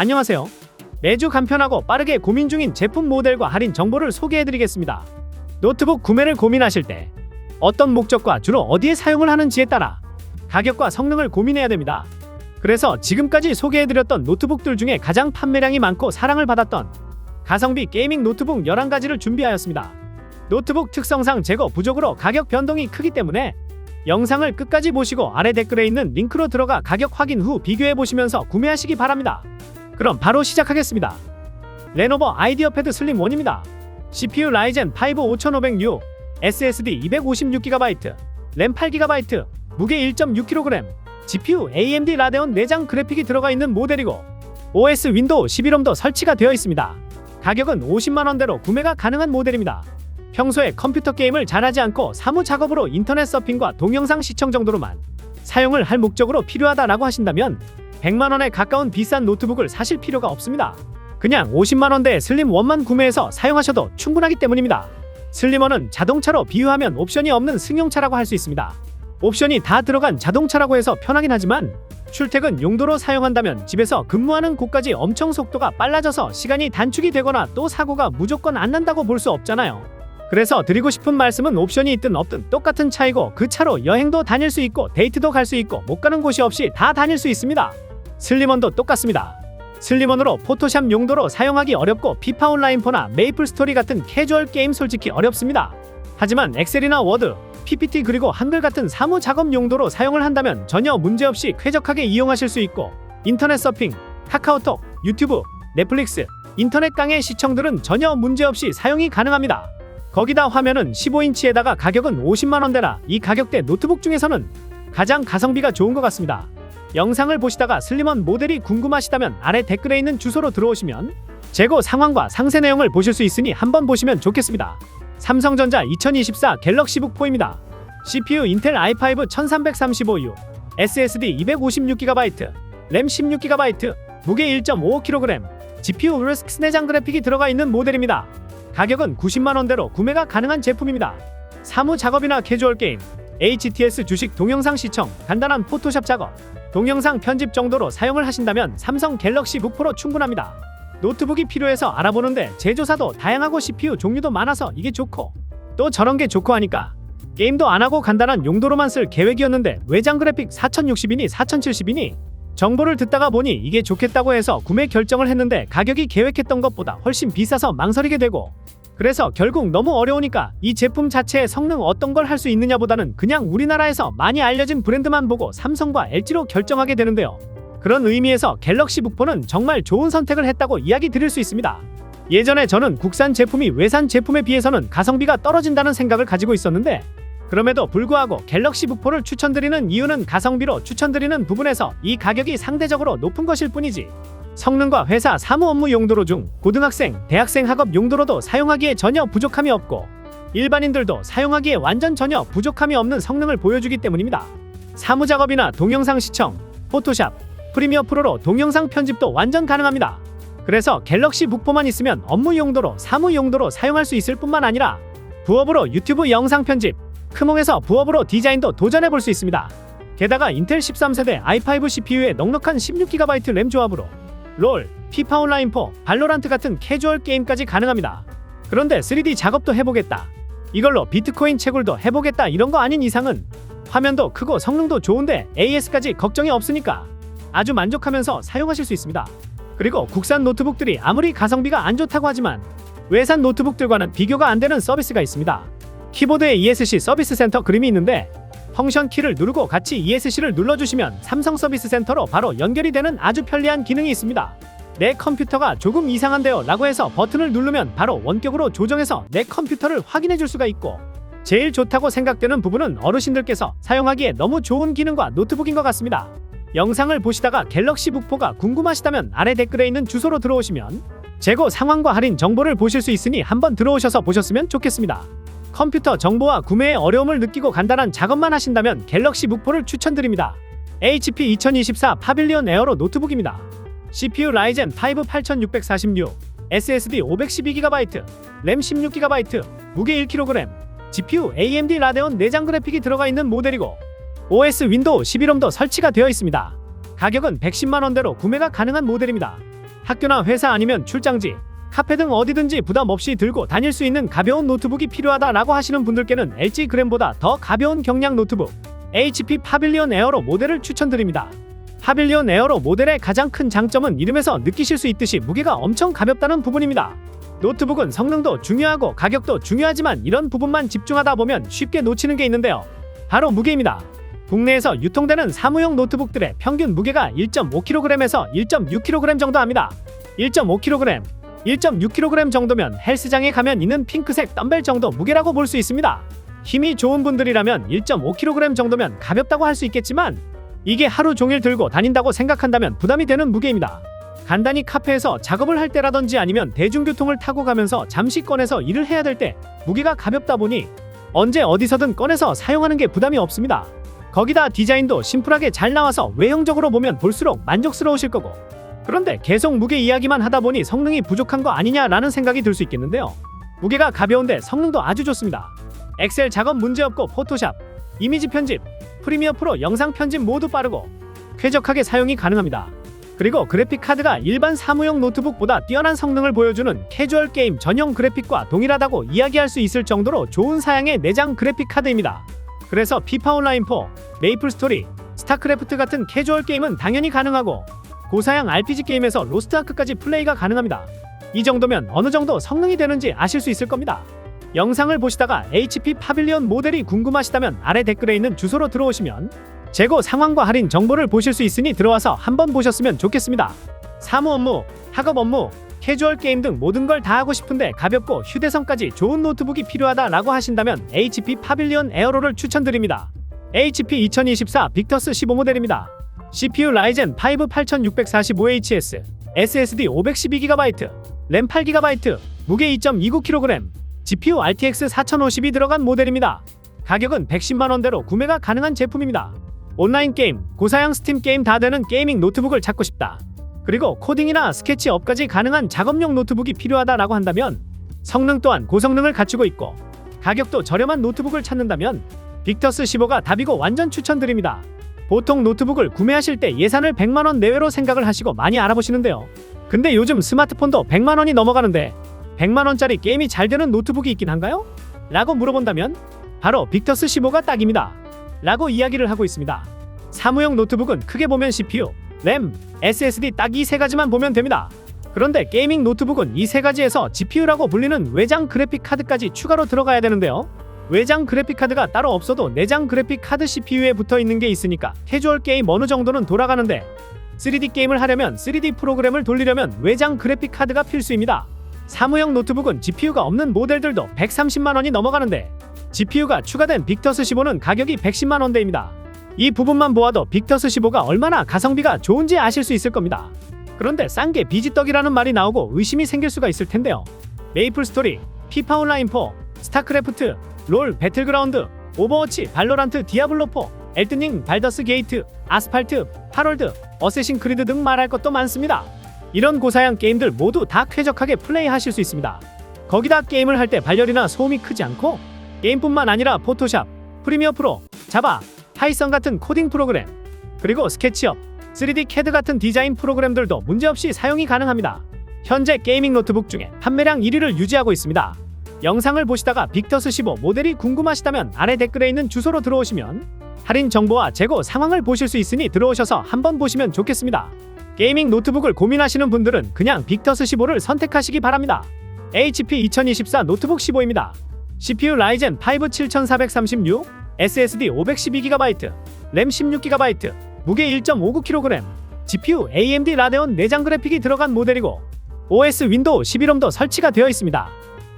안녕하세요. 매주 간편하고 빠르게 고민 중인 제품 모델과 할인 정보를 소개해드리겠습니다. 노트북 구매를 고민하실 때 어떤 목적과 주로 어디에 사용을 하는지에 따라 가격과 성능을 고민해야 됩니다. 그래서 지금까지 소개해드렸던 노트북들 중에 가장 판매량이 많고 사랑을 받았던 가성비 게이밍 노트북 11가지를 준비하였습니다. 노트북 특성상 재고 부족으로 가격 변동이 크기 때문에 영상을 끝까지 보시고 아래 댓글에 있는 링크로 들어가 가격 확인 후 비교해보시면서 구매하시기 바랍니다. 그럼 바로 시작하겠습니다. 레노버 아이디어 패드 슬림 1입니다. CPU 라이젠 5 5500U, SSD 256GB, 램 8GB, 무게 1.6kg, GPU AMD 라데온 내장 그래픽이 들어가 있는 모델이고 OS 윈도우 11홈도 설치가 되어 있습니다. 가격은 50만원대로 구매가 가능한 모델입니다. 평소에 컴퓨터 게임을 잘하지 않고 사무 작업으로 인터넷 서핑과 동영상 시청 정도로만 사용을 할 목적으로 필요하다라고 하신다면 100만원에 가까운 비싼 노트북을 사실 필요가 없습니다. 그냥 50만원대의 슬림1만 구매해서 사용하셔도 충분하기 때문입니다. 슬림1은 자동차로 비유하면 옵션이 없는 승용차라고 할 수 있습니다. 옵션이 다 들어간 자동차라고 해서 편하긴 하지만 출퇴근 용도로 사용한다면 집에서 근무하는 곳까지 엄청 속도가 빨라져서 시간이 단축이 되거나 또 사고가 무조건 안 난다고 볼 수 없잖아요. 그래서 드리고 싶은 말씀은 옵션이 있든 없든 똑같은 차이고 그 차로 여행도 다닐 수 있고 데이트도 갈 수 있고 못 가는 곳이 없이 다 다닐 수 있습니다. 슬림1도 똑같습니다. 슬림1으로 포토샵 용도로 사용하기 어렵고 피파 온라인4나 메이플 스토리 같은 캐주얼 게임 솔직히 어렵습니다. 하지만 엑셀이나 워드, PPT 그리고 한글 같은 사무 작업 용도로 사용을 한다면 전혀 문제없이 쾌적하게 이용하실 수 있고 인터넷 서핑, 카카오톡, 유튜브, 넷플릭스, 인터넷 강의 시청들은 전혀 문제없이 사용이 가능합니다. 거기다 화면은 15인치에다가 가격은 50만원대라 이 가격대 노트북 중에서는 가장 가성비가 좋은 것 같습니다. 영상을 보시다가 슬림1 모델이 궁금하시다면 아래 댓글에 있는 주소로 들어오시면 재고 상황과 상세 내용을 보실 수 있으니 한번 보시면 좋겠습니다. 삼성전자 2024 갤럭시북 4입니다. CPU 인텔 i5 1335U, SSD 256GB, 램 16GB, 무게 1.55kg, GPU RISC 내장 그래픽이 들어가 있는 모델입니다. 가격은 90만원대로 구매가 가능한 제품입니다. 사무 작업이나 캐주얼 게임, HTS 주식 동영상 시청, 간단한 포토샵 작업, 동영상 편집 정도로 사용을 하신다면 삼성 갤럭시북 프로 충분합니다. 노트북이 필요해서 알아보는데 제조사도 다양하고 CPU 종류도 많아서 이게 좋고 또 저런 게 좋고 하니까 게임도 안하고 간단한 용도로만 쓸 계획이었는데 외장 그래픽 4060이니 4070이니 정보를 듣다가 보니 이게 좋겠다고 해서 구매 결정을 했는데 가격이 계획했던 것보다 훨씬 비싸서 망설이게 되고 그래서 결국 너무 어려우니까 이 제품 자체의 성능 어떤 걸 할 수 있느냐보다는 그냥 우리나라에서 많이 알려진 브랜드만 보고 삼성과 LG로 결정하게 되는데요. 그런 의미에서 갤럭시북 4는 정말 좋은 선택을 했다고 이야기 드릴 수 있습니다. 예전에 저는 국산 제품이 외산 제품에 비해서는 가성비가 떨어진다는 생각을 가지고 있었는데 그럼에도 불구하고 갤럭시북 4를 추천드리는 이유는 가성비로 추천드리는 부분에서 이 가격이 상대적으로 높은 것일 뿐이지 성능과 회사 사무 업무 용도로 중 고등학생, 대학생 학업 용도로도 사용하기에 전혀 부족함이 없고 일반인들도 사용하기에 완전 전혀 부족함이 없는 성능을 보여주기 때문입니다. 사무 작업이나 동영상 시청, 포토샵, 프리미어 프로로 동영상 편집도 완전 가능합니다. 그래서 갤럭시북 4만 있으면 업무 용도로 사무 용도로 사용할 수 있을 뿐만 아니라 부업으로 유튜브 영상 편집, 크몽에서 부업으로 디자인도 도전해볼 수 있습니다. 게다가 인텔 13세대 i5 CPU에 넉넉한 16GB 램 조합으로 롤, 피파 온라인4, 발로란트 같은 캐주얼 게임까지 가능합니다. 그런데 3D 작업도 해보겠다, 이걸로 비트코인 채굴도 해보겠다 이런 거 아닌 이상은 화면도 크고 성능도 좋은데 AS까지 걱정이 없으니까 아주 만족하면서 사용하실 수 있습니다. 그리고 국산 노트북들이 아무리 가성비가 안 좋다고 하지만 외산 노트북들과는 비교가 안 되는 서비스가 있습니다. 키보드에 ESC 서비스 센터 그림이 있는데 펑션 키를 누르고 같이 ESC를 눌러주시면 삼성 서비스 센터로 바로 연결이 되는 아주 편리한 기능이 있습니다. 내 컴퓨터가 조금 이상한데요 라고 해서 버튼을 누르면 바로 원격으로 조정해서 내 컴퓨터를 확인해 줄 수가 있고 제일 좋다고 생각되는 부분은 어르신들께서 사용하기에 너무 좋은 기능과 노트북인 것 같습니다. 영상을 보시다가 갤럭시북 4가 궁금하시다면 아래 댓글에 있는 주소로 들어오시면 재고 상황과 할인 정보를 보실 수 있으니 한번 들어오셔서 보셨으면 좋겠습니다. 컴퓨터 정보와 구매에 어려움을 느끼고 간단한 작업만 하신다면 갤럭시북 4를 추천드립니다. HP 2024 파빌리온 에어로 노트북입니다. CPU 라이젠 5 8646, SSD 512GB, 램 16GB, 무게 1kg, GPU AMD 라데온 내장 그래픽이 들어가 있는 모델이고 OS 윈도우 11홈도 설치가 되어 있습니다. 가격은 110만원대로 구매가 가능한 모델입니다. 학교나 회사 아니면 출장지, 카페 등 어디든지 부담 없이 들고 다닐 수 있는 가벼운 노트북이 필요하다라고 하시는 분들께는 LG 그램보다 더 가벼운 경량 노트북 HP 파빌리온 에어로 모델을 추천드립니다. 파빌리온 에어로 모델의 가장 큰 장점은 이름에서 느끼실 수 있듯이 무게가 엄청 가볍다는 부분입니다. 노트북은 성능도 중요하고 가격도 중요하지만 이런 부분만 집중하다 보면 쉽게 놓치는 게 있는데요. 바로 무게입니다. 국내에서 유통되는 사무용 노트북들의 평균 무게가 1.5kg에서 1.6kg 정도 합니다. 1.5kg, 1.6kg 정도면 헬스장에 가면 있는 핑크색 덤벨 정도 무게라고 볼 수 있습니다. 힘이 좋은 분들이라면 1.5kg 정도면 가볍다고 할 수 있겠지만 이게 하루 종일 들고 다닌다고 생각한다면 부담이 되는 무게입니다. 간단히 카페에서 작업을 할 때라든지 아니면 대중교통을 타고 가면서 잠시 꺼내서 일을 해야 될 때 무게가 가볍다 보니 언제 어디서든 꺼내서 사용하는 게 부담이 없습니다. 거기다 디자인도 심플하게 잘 나와서 외형적으로 보면 볼수록 만족스러우실 거고, 그런데 계속 무게 이야기만 하다 보니 성능이 부족한 거 아니냐라는 생각이 들 수 있겠는데요. 무게가 가벼운데 성능도 아주 좋습니다. 엑셀 작업 문제없고 포토샵, 이미지 편집, 프리미어 프로 영상 편집 모두 빠르고 쾌적하게 사용이 가능합니다. 그리고 그래픽 카드가 일반 사무용 노트북보다 뛰어난 성능을 보여주는 캐주얼 게임 전용 그래픽과 동일하다고 이야기할 수 있을 정도로 좋은 사양의 내장 그래픽 카드입니다. 그래서 피파 온라인 4, 메이플 스토리, 스타크래프트 같은 캐주얼 게임은 당연히 가능하고 고사양 RPG 게임에서 로스트 아크까지 플레이가 가능합니다. 이 정도면 어느 정도 성능이 되는지 아실 수 있을 겁니다. 영상을 보시다가 HP 파빌리온 모델이 궁금하시다면 아래 댓글에 있는 주소로 들어오시면 재고 상황과 할인 정보를 보실 수 있으니 들어와서 한번 보셨으면 좋겠습니다. 사무 업무, 학업 업무, 캐주얼 게임 등 모든 걸 다 하고 싶은데 가볍고 휴대성까지 좋은 노트북이 필요하다라고 하신다면 HP 파빌리온 에어로를 추천드립니다. HP 2024 빅터스 15 모델입니다. CPU 라이젠 5 8645HS, SSD 512GB, 램 8GB, 무게 2.29kg, GPU RTX 4050이 들어간 모델입니다. 가격은 110만원대로 구매가 가능한 제품입니다. 온라인 게임, 고사양 스팀 게임 다 되는 게이밍 노트북을 찾고 싶다. 그리고 코딩이나 스케치업까지 가능한 작업용 노트북이 필요하다라고 한다면 성능 또한 고성능을 갖추고 있고 가격도 저렴한 노트북을 찾는다면 빅터스 15가 답이고 완전 추천드립니다. 보통 노트북을 구매하실 때 예산을 100만원 내외로 생각을 하시고 많이 알아보시는데요. 근데 요즘 스마트폰도 100만원이 넘어가는데 100만원짜리 게임이 잘 되는 노트북이 있긴 한가요? 라고 물어본다면 바로 빅터스 15가 딱입니다. 라고 이야기를 하고 있습니다. 사무용 노트북은 크게 보면 CPU, 램, SSD 딱 이 세 가지만 보면 됩니다. 그런데 게이밍 노트북은 이 세 가지에서 GPU라고 불리는 외장 그래픽 카드까지 추가로 들어가야 되는데요. 외장 그래픽 카드가 따로 없어도 내장 그래픽 카드 CPU에 붙어 있는 게 있으니까 캐주얼 게임 어느 정도는 돌아가는데 3D 게임을 하려면 3D 프로그램을 돌리려면 외장 그래픽 카드가 필수입니다. 사무용 노트북은 GPU가 없는 모델들도 130만원이 넘어가는데 GPU가 추가된 빅터스 15는 가격이 110만원대입니다. 이 부분만 보아도 빅터스 15가 얼마나 가성비가 좋은지 아실 수 있을 겁니다. 그런데 싼 게 비지떡이라는 말이 나오고 의심이 생길 수가 있을 텐데요. 메이플 스토리, 피파 온라인 4, 스타크래프트, 롤, 배틀그라운드, 오버워치, 발로란트, 디아블로4, 엘든링, 발더스 게이트, 아스팔트, 하롤드, 어쌔신 크리드 등 말할 것도 많습니다. 이런 고사양 게임들 모두 다 쾌적하게 플레이하실 수 있습니다. 거기다 게임을 할 때 발열이나 소음이 크지 않고 게임뿐만 아니라 포토샵, 프리미어 프로, 자바, 파이썬 같은 코딩 프로그램, 그리고 스케치업, 3D CAD 같은 디자인 프로그램들도 문제없이 사용이 가능합니다. 현재 게이밍 노트북 중에 판매량 1위를 유지하고 있습니다. 영상을 보시다가 빅터스 15 모델이 궁금하시다면 아래 댓글에 있는 주소로 들어오시면 할인 정보와 재고 상황을 보실 수 있으니 들어오셔서 한번 보시면 좋겠습니다. 게이밍 노트북을 고민하시는 분들은 그냥 빅터스 15를 선택하시기 바랍니다. HP 2024 노트북 15입니다. CPU 라이젠 5 7436, SSD 512GB, 램 16GB, 무게 1.59kg, GPU AMD 라데온 내장 그래픽이 들어간 모델이고 OS 윈도우 11홈도 설치가 되어 있습니다.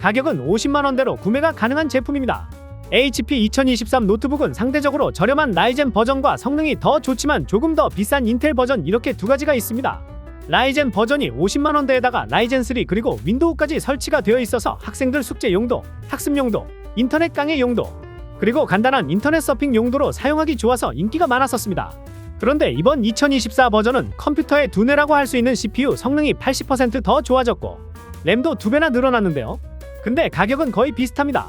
가격은 50만원대로 구매가 가능한 제품입니다. HP 2023 노트북은 상대적으로 저렴한 라이젠 버전과 성능이 더 좋지만 조금 더 비싼 인텔 버전 이렇게 두 가지가 있습니다. 라이젠 버전이 50만원대에다가 라이젠 3 그리고 윈도우까지 설치가 되어 있어서 학생들 숙제 용도, 학습 용도, 인터넷 강의 용도, 그리고 간단한 인터넷 서핑 용도로 사용하기 좋아서 인기가 많았었습니다. 그런데 이번 2024 버전은 컴퓨터의 두뇌라고 할 수 있는 CPU 성능이 80% 더 좋아졌고 램도 2배나 늘어났는데요. 근데 가격은 거의 비슷합니다.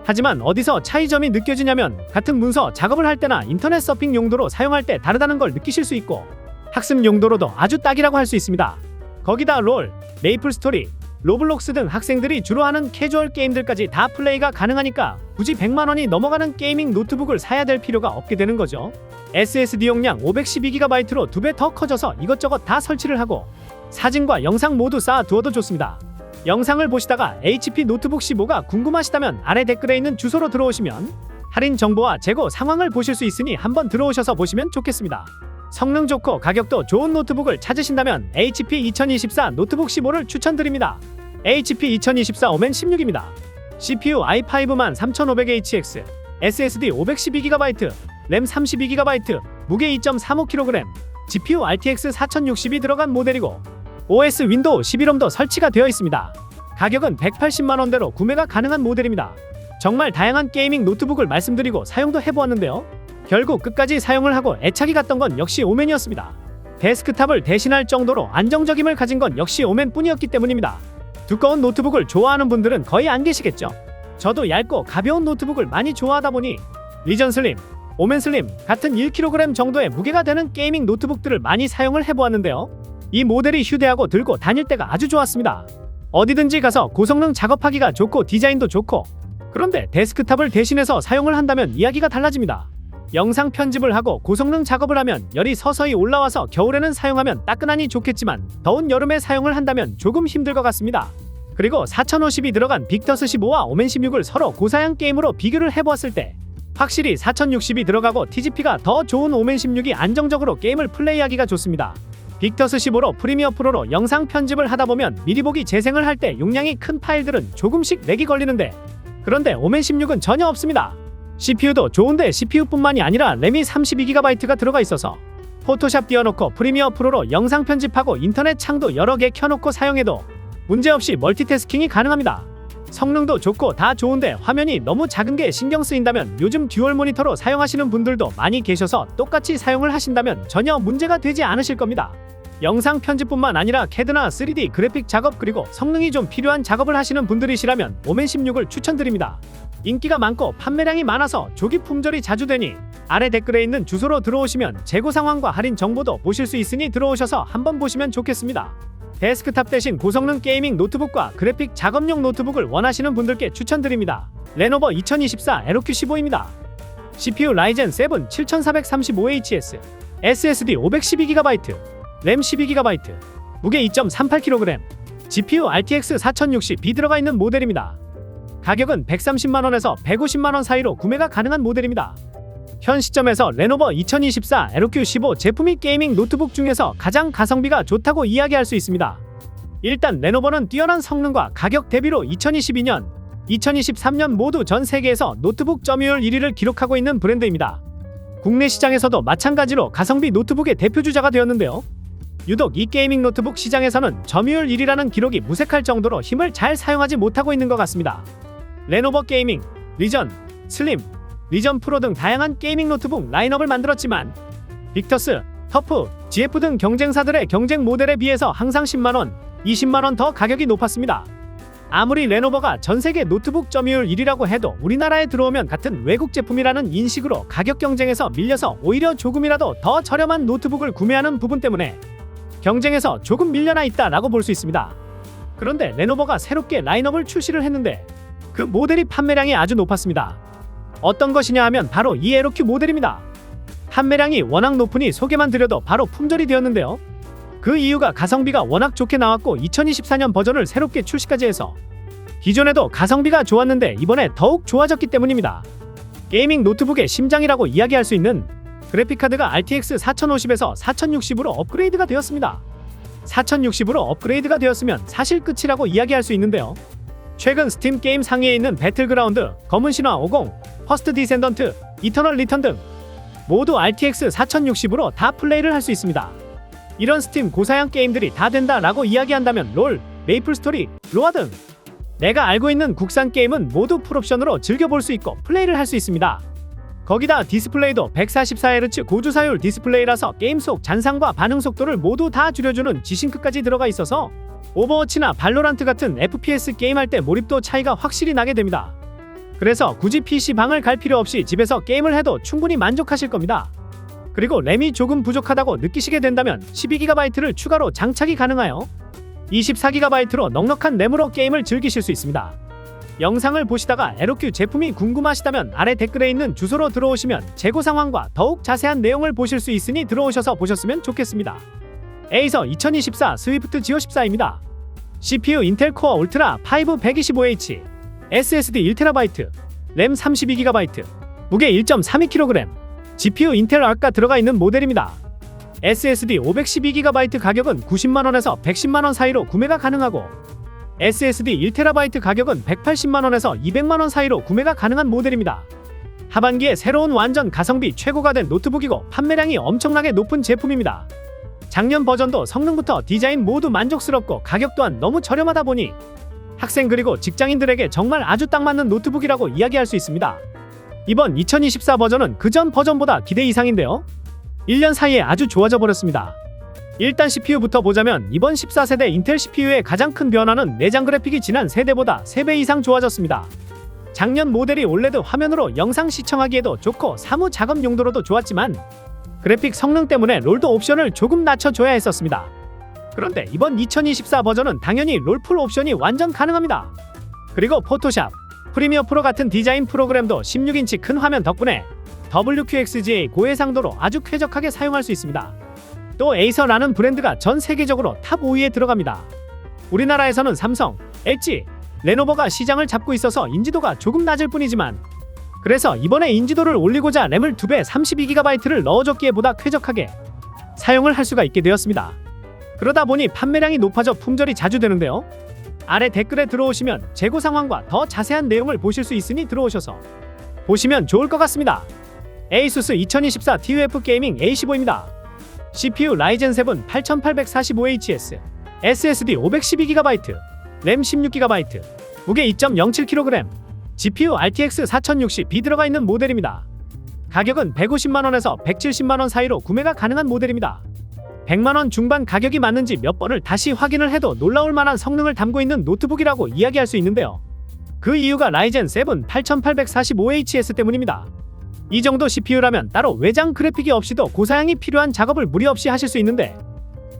하지만 어디서 차이점이 느껴지냐면 같은 문서 작업을 할 때나 인터넷 서핑 용도로 사용할 때 다르다는 걸 느끼실 수 있고 학습 용도로도 아주 딱이라고 할 수 있습니다. 거기다 롤, 메이플스토리, 로블록스 등 학생들이 주로 하는 캐주얼 게임들까지 다 플레이가 가능하니까 굳이 100만원이 넘어가는 게이밍 노트북을 사야 될 필요가 없게 되는 거죠. SSD 용량 512GB로 2배 더 커져서 이것저것 다 설치를 하고 사진과 영상 모두 쌓아두어도 좋습니다. 영상을 보시다가 HP 노트북 15가 궁금하시다면 아래 댓글에 있는 주소로 들어오시면 할인 정보와 재고 상황을 보실 수 있으니 한번 들어오셔서 보시면 좋겠습니다. 성능 좋고 가격도 좋은 노트북을 찾으신다면 HP 2024 노트북 15를 추천드립니다. HP 2024 오멘 16입니다. CPU i5 13500HX, SSD 512GB, 램 32GB, 무게 2.35kg, GPU RTX 4060이 들어간 모델이고 OS 윈도우 11홈도 설치가 되어 있습니다. 가격은 180만원대로 구매가 가능한 모델입니다. 정말 다양한 게이밍 노트북을 말씀드리고 사용도 해보았는데요. 결국 끝까지 사용을 하고 애착이 갔던 건 역시 오멘이었습니다. 데스크탑을 대신할 정도로 안정적임을 가진 건 역시 오멘뿐이었기 때문입니다. 두꺼운 노트북을 좋아하는 분들은 거의 안 계시겠죠. 저도 얇고 가벼운 노트북을 많이 좋아하다 보니 리전 슬림, 오멘 슬림 같은 1kg 정도의 무게가 되는 게이밍 노트북들을 많이 사용을 해보았는데요. 이 모델이 휴대하고 들고 다닐 때가 아주 좋았습니다. 어디든지 가서 고성능 작업하기가 좋고 디자인도 좋고, 그런데 데스크탑을 대신해서 사용을 한다면 이야기가 달라집니다. 영상 편집을 하고 고성능 작업을 하면 열이 서서히 올라와서 겨울에는 사용하면 따끈하니 좋겠지만 더운 여름에 사용을 한다면 조금 힘들 것 같습니다. 그리고 4050이 들어간 빅터스 15와 오멘 16을 서로 고사양 게임으로 비교를 해보았을 때 확실히 4060이 들어가고 TGP가 더 좋은 오멘 16이 안정적으로 게임을 플레이하기가 좋습니다. 빅터스 15로 프리미어 프로로 영상 편집을 하다보면 미리 보기 재생을 할 때 용량이 큰 파일들은 조금씩 렉이 걸리는데, 그런데 오멘 16은 전혀 없습니다. CPU도 좋은데 CPU뿐만이 아니라 램이 32GB가 들어가 있어서 포토샵 띄워놓고 프리미어 프로로 영상 편집하고 인터넷 창도 여러 개 켜놓고 사용해도 문제없이 멀티태스킹이 가능합니다. 성능도 좋고 다 좋은데 화면이 너무 작은 게 신경 쓰인다면 요즘 듀얼 모니터로 사용하시는 분들도 많이 계셔서 똑같이 사용을 하신다면 전혀 문제가 되지 않으실 겁니다. 영상 편집뿐만 아니라 CAD나 3D 그래픽 작업 그리고 성능이 좀 필요한 작업을 하시는 분들이시라면 오멘 16을 추천드립니다. 인기가 많고 판매량이 많아서 조기 품절이 자주 되니 아래 댓글에 있는 주소로 들어오시면 재고 상황과 할인 정보도 보실 수 있으니 들어오셔서 한번 보시면 좋겠습니다. 데스크탑 대신 고성능 게이밍 노트북과 그래픽 작업용 노트북을 원하시는 분들께 추천드립니다. 레노버 2024 LQ15입니다. CPU 라이젠 7 7435HS, SSD 512GB, 램 12GB, 무게 2.38kg, GPU RTX 4060B 들어가 있는 모델입니다. 가격은 130만원에서 150만원 사이로 구매가 가능한 모델입니다. 현 시점에서 레노버 2024 LQ15 제품이 게이밍 노트북 중에서 가장 가성비가 좋다고 이야기할 수 있습니다. 일단 레노버는 뛰어난 성능과 가격 대비로 2022년, 2023년 모두 전 세계에서 노트북 점유율 1위를 기록하고 있는 브랜드입니다. 국내 시장에서도 마찬가지로 가성비 노트북의 대표주자가 되었는데요. 유독 이 게이밍 노트북 시장에서는 점유율 1위라는 기록이 무색할 정도로 힘을 잘 사용하지 못하고 있는 것 같습니다. 레노버 게이밍, 리전, 슬림, 리전 프로 등 다양한 게이밍 노트북 라인업을 만들었지만 빅터스, 터프, GF 등 경쟁사들의 경쟁 모델에 비해서 항상 10만원, 20만원 더 가격이 높았습니다. 아무리 레노버가 전세계 노트북 점유율 1위라고 해도 우리나라에 들어오면 같은 외국 제품이라는 인식으로 가격 경쟁에서 밀려서 오히려 조금이라도 더 저렴한 노트북을 구매하는 부분 때문에 경쟁에서 조금 밀려나 있다라고 볼 수 있습니다. 그런데 레노버가 새롭게 라인업을 출시를 했는데 그 모델이 판매량이 아주 높았습니다. 어떤 것이냐 하면 바로 이 LQ 모델입니다. 판매량이 워낙 높으니 소개만 드려도 바로 품절이 되었는데요. 그 이유가 가성비가 워낙 좋게 나왔고 2024년 버전을 새롭게 출시까지 해서 기존에도 가성비가 좋았는데 이번에 더욱 좋아졌기 때문입니다. 게이밍 노트북의 심장이라고 이야기할 수 있는 그래픽카드가 RTX 4050에서 4060으로 업그레이드가 되었습니다. 4060으로 업그레이드가 되었으면 사실 끝이라고 이야기할 수 있는데요. 최근 스팀 게임 상위에 있는 배틀그라운드, 검은 신화 50, 퍼스트 디센던트, 이터널 리턴 등 모두 RTX 4060으로 다 플레이를 할 수 있습니다. 이런 스팀 고사양 게임들이 다 된다라고 이야기한다면 롤, 메이플스토리, 로아 등 내가 알고 있는 국산 게임은 모두 풀옵션으로 즐겨볼 수 있고 플레이를 할 수 있습니다. 거기다 디스플레이도 144Hz 고주사율 디스플레이라서 게임 속 잔상과 반응 속도를 모두 다 줄여주는 G싱크까지 들어가 있어서 오버워치나 발로란트 같은 FPS 게임할 때 몰입도 차이가 확실히 나게 됩니다. 그래서 굳이 PC방을 갈 필요 없이 집에서 게임을 해도 충분히 만족하실 겁니다. 그리고 램이 조금 부족하다고 느끼시게 된다면 12GB를 추가로 장착이 가능하여 24GB로 넉넉한 램으로 게임을 즐기실 수 있습니다. 영상을 보시다가 에로큐 제품이 궁금하시다면 아래 댓글에 있는 주소로 들어오시면 재고 상황과 더욱 자세한 내용을 보실 수 있으니 들어오셔서 보셨으면 좋겠습니다. 에이서 2024 스위프트 지오14입니다. CPU 인텔 코어 울트라 5 125H, SSD 1TB, 램 32GB, 무게 1.32kg, GPU 인텔 아크가 들어가 있는 모델입니다. SSD 512GB 가격은 90만원에서 110만원 사이로 구매가 가능하고 SSD 1TB 가격은 180만원에서 200만원 사이로 구매가 가능한 모델입니다. 하반기에 새로운 완전 가성비 최고가 된 노트북이고 판매량이 엄청나게 높은 제품입니다. 작년 버전도 성능부터 디자인 모두 만족스럽고 가격 또한 너무 저렴하다 보니 학생 그리고 직장인들에게 정말 아주 딱 맞는 노트북이라고 이야기할 수 있습니다. 이번 2024 버전은 그전 버전보다 기대 이상인데요. 1년 사이에 아주 좋아져 버렸습니다. 일단 CPU부터 보자면 이번 14세대 인텔 CPU의 가장 큰 변화는 내장 그래픽이 지난 세대보다 3배 이상 좋아졌습니다. 작년 모델이 올레드 화면으로 영상 시청하기에도 좋고 사무 작업 용도로도 좋았지만 그래픽 성능 때문에 롤도 옵션을 조금 낮춰줘야 했었습니다. 그런데 이번 2024 버전은 당연히 롤 풀 옵션이 완전 가능합니다. 그리고 포토샵, 프리미어 프로 같은 디자인 프로그램도 16인치 큰 화면 덕분에 WQXGA 고해상도로 아주 쾌적하게 사용할 수 있습니다. 또 에이서라는 브랜드가 전 세계적으로 탑 5위에 들어갑니다. 우리나라에서는 삼성, LG, 레노버가 시장을 잡고 있어서 인지도가 조금 낮을 뿐이지만 그래서 이번에 인지도를 올리고자 램을 2배 32GB를 넣어줬기에 보다 쾌적하게 사용을 할 수가 있게 되었습니다. 그러다 보니 판매량이 높아져 품절이 자주 되는데요. 아래 댓글에 들어오시면 재고 상황과 더 자세한 내용을 보실 수 있으니 들어오셔서 보시면 좋을 것 같습니다. 에이수스 2024 TUF 게이밍 A15입니다. CPU 라이젠 7 8845HS, SSD 512GB, 램 16GB, 무게 2.07kg, GPU RTX 4060B 들어가 있는 모델입니다. 가격은 150만원에서 170만원 사이로 구매가 가능한 모델입니다. 100만원 중반 가격이 맞는지 몇 번을 다시 확인을 해도 놀라울 만한 성능을 담고 있는 노트북이라고 이야기할 수 있는데요. 그 이유가 라이젠 7 8845HS 때문입니다. 이 정도 CPU라면 따로 외장 그래픽이 없이도 고사양이 필요한 작업을 무리 없이 하실 수 있는데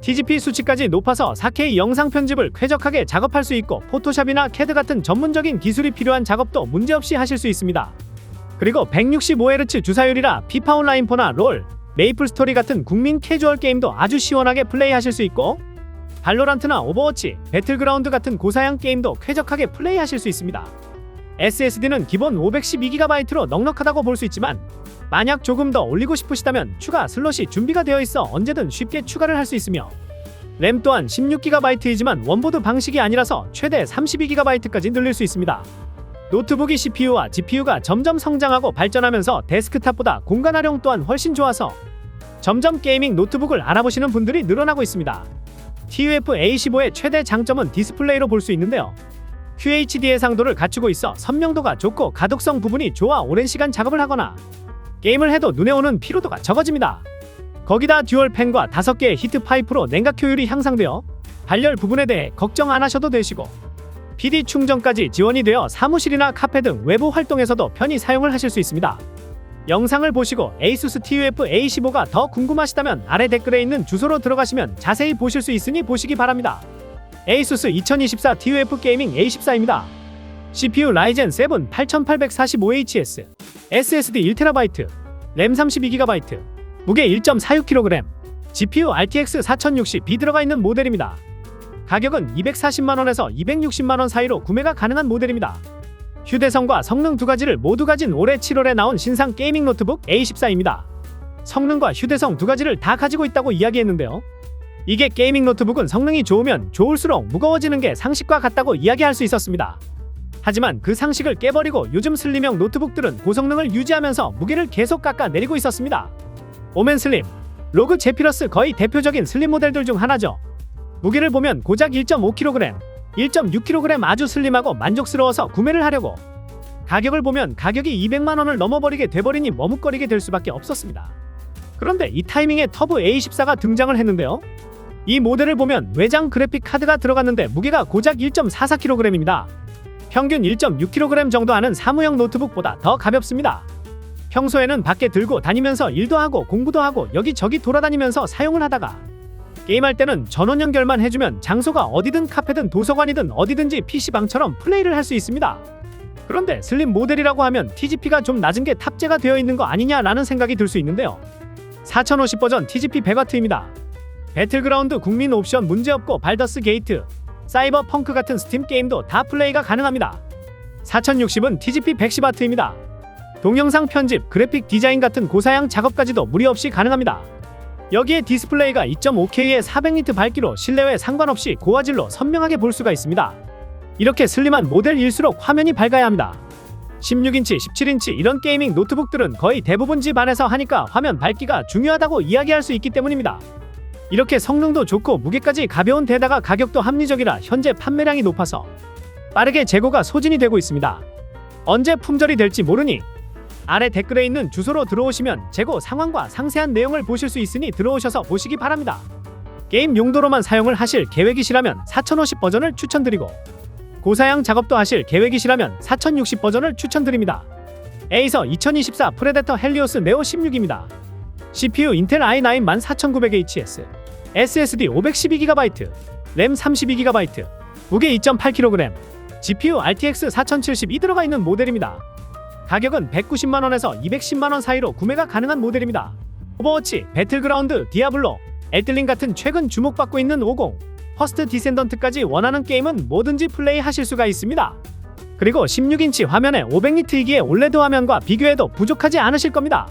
TGP 수치까지 높아서 4K 영상 편집을 쾌적하게 작업할 수 있고 포토샵이나 캐드 같은 전문적인 기술이 필요한 작업도 문제없이 하실 수 있습니다. 그리고 165Hz 주사율이라 피파 온라인 4나 롤, 메이플 스토리 같은 국민 캐주얼 게임도 아주 시원하게 플레이하실 수 있고 발로란트나 오버워치, 배틀그라운드 같은 고사양 게임도 쾌적하게 플레이하실 수 있습니다. SSD는 기본 512GB로 넉넉하다고 볼 수 있지만 만약 조금 더 올리고 싶으시다면 추가 슬롯이 준비가 되어 있어 언제든 쉽게 추가를 할 수 있으며 램 또한 16GB이지만 원보드 방식이 아니라서 최대 32GB까지 늘릴 수 있습니다. 노트북이 CPU와 GPU가 점점 성장하고 발전하면서 데스크탑보다 공간 활용 또한 훨씬 좋아서 점점 게이밍 노트북을 알아보시는 분들이 늘어나고 있습니다. TUF A15의 최대 장점은 디스플레이로 볼 수 있는데요. QHD 해상도를 갖추고 있어 선명도가 좋고 가독성 부분이 좋아 오랜 시간 작업을 하거나 게임을 해도 눈에 오는 피로도가 적어집니다. 거기다 듀얼 팬과 5개의 히트 파이프로 냉각 효율이 향상되어 발열 부분에 대해 걱정 안 하셔도 되시고 PD 충전까지 지원이 되어 사무실이나 카페 등 외부 활동에서도 편히 사용을 하실 수 있습니다. 영상을 보시고 에이수스 TUF A15가 더 궁금하시다면 아래 댓글에 있는 주소로 들어가시면 자세히 보실 수 있으니 보시기 바랍니다. 에이수스 2024 TUF 게이밍 A14입니다. CPU 라이젠 7 8845HS, SSD 1TB, 램 32GB, 무게 1.46kg, GPU RTX 4060B 들어가 있는 모델입니다. 가격은 240만원에서 260만원 사이로 구매가 가능한 모델입니다. 휴대성과 성능 두 가지를 모두 가진 올해 7월에 나온 신상 게이밍 노트북 A14입니다. 성능과 휴대성 두 가지를 다 가지고 있다고 이야기했는데요. 이게 게이밍 노트북은 성능이 좋으면 좋을수록 무거워지는 게 상식과 같다고 이야기할 수 있었습니다. 하지만 그 상식을 깨버리고 요즘 슬림형 노트북들은 고성능을 유지하면서 무게를 계속 깎아내리고 있었습니다. 오멘 슬림, 로그 제피러스 거의 대표적인 슬림 모델들 중 하나죠. 무게를 보면 고작 1.5kg, 1.6kg 아주 슬림하고 만족스러워서 구매를 하려고 가격을 보면 가격이 200만원을 넘어버리게 돼버리니 머뭇거리게 될 수밖에 없었습니다. 그런데 이 타이밍에 터보 A14가 등장을 했는데요. 이 모델을 보면 외장 그래픽 카드가 들어갔는데 무게가 고작 1.44kg입니다. 평균 1.6kg 정도 하는 사무용 노트북보다 더 가볍습니다. 평소에는 밖에 들고 다니면서 일도 하고 공부도 하고 여기저기 돌아다니면서 사용을 하다가 게임할 때는 전원 연결만 해주면 장소가 어디든 카페든 도서관이든 어디든지 PC방처럼 플레이를 할 수 있습니다. 그런데 슬림 모델이라고 하면 TGP가 좀 낮은 게 탑재가 되어 있는 거 아니냐라는 생각이 들 수 있는데요. 4050 버전 TGP 100W입니다. 배틀그라운드 국민 옵션 문제없고 발더스 게이트, 사이버 펑크 같은 스팀 게임도 다 플레이가 가능합니다. 4060은 TGP 110W입니다. 동영상 편집, 그래픽 디자인 같은 고사양 작업까지도 무리 없이 가능합니다. 여기에 디스플레이가 2.5K의 400니트 밝기로 실내외 상관없이 고화질로 선명하게 볼 수가 있습니다. 이렇게 슬림한 모델일수록 화면이 밝아야 합니다. 16인치, 17인치 이런 게이밍 노트북들은 거의 대부분 집 안에서 하니까 화면 밝기가 중요하다고 이야기할 수 있기 때문입니다. 이렇게 성능도 좋고 무게까지 가벼운 데다가 가격도 합리적이라 현재 판매량이 높아서 빠르게 재고가 소진이 되고 있습니다. 언제 품절이 될지 모르니 아래 댓글에 있는 주소로 들어오시면 재고 상황과 상세한 내용을 보실 수 있으니 들어오셔서 보시기 바랍니다. 게임 용도로만 사용을 하실 계획이시라면 4050 버전을 추천드리고 고사양 작업도 하실 계획이시라면 4060 버전을 추천드립니다. 에이서 2024 프레데터 헬리오스 네오 16입니다. CPU 인텔 i9 14900HS, SSD 512GB, 램 32GB, 무게 2.8kg, GPU RTX 4070이 들어가 있는 모델입니다. 가격은 190만원에서 210만원 사이로 구매가 가능한 모델입니다. 오버워치, 배틀그라운드, 디아블로, 엘들링 같은 최근 주목받고 있는 50, 퍼스트 디센던트까지 원하는 게임은 뭐든지 플레이하실 수가 있습니다. 그리고 16인치 화면에 500니트이기에 올레드 화면과 비교해도 부족하지 않으실 겁니다.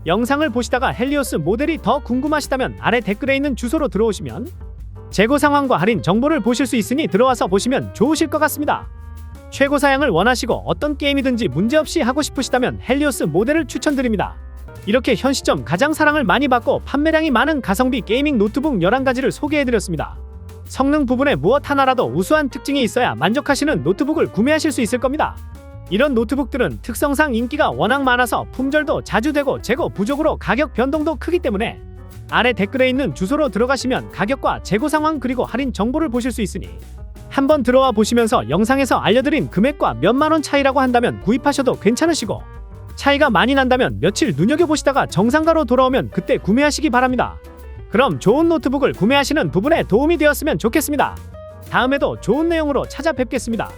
영상을 보시다가 헬리오스 모델이 더 궁금하시다면 아래 댓글에 있는 주소로 들어오시면 재고 상황과 할인 정보를 보실 수 있으니 들어와서 보시면 좋으실 것 같습니다. 최고 사양을 원하시고 어떤 게임이든지 문제없이 하고 싶으시다면 헬리오스 모델을 추천드립니다. 이렇게 현 시점 가장 사랑을 많이 받고 판매량이 많은 가성비 게이밍 노트북 11가지를 소개해드렸습니다. 성능 부분에 무엇 하나라도 우수한 특징이 있어야 만족하시는 노트북을 구매하실 수 있을 겁니다. 이런 노트북들은 특성상 인기가 워낙 많아서 품절도 자주 되고 재고 부족으로 가격 변동도 크기 때문에 아래 댓글에 있는 주소로 들어가시면 가격과 재고 상황 그리고 할인 정보를 보실 수 있으니 한번 들어와 보시면서 영상에서 알려드린 금액과 몇만원 차이라고 한다면 구입하셔도 괜찮으시고 차이가 많이 난다면 며칠 눈여겨보시다가 정상가로 돌아오면 그때 구매하시기 바랍니다. 그럼 좋은 노트북을 구매하시는 부분에 도움이 되었으면 좋겠습니다. 다음에도 좋은 내용으로 찾아뵙겠습니다.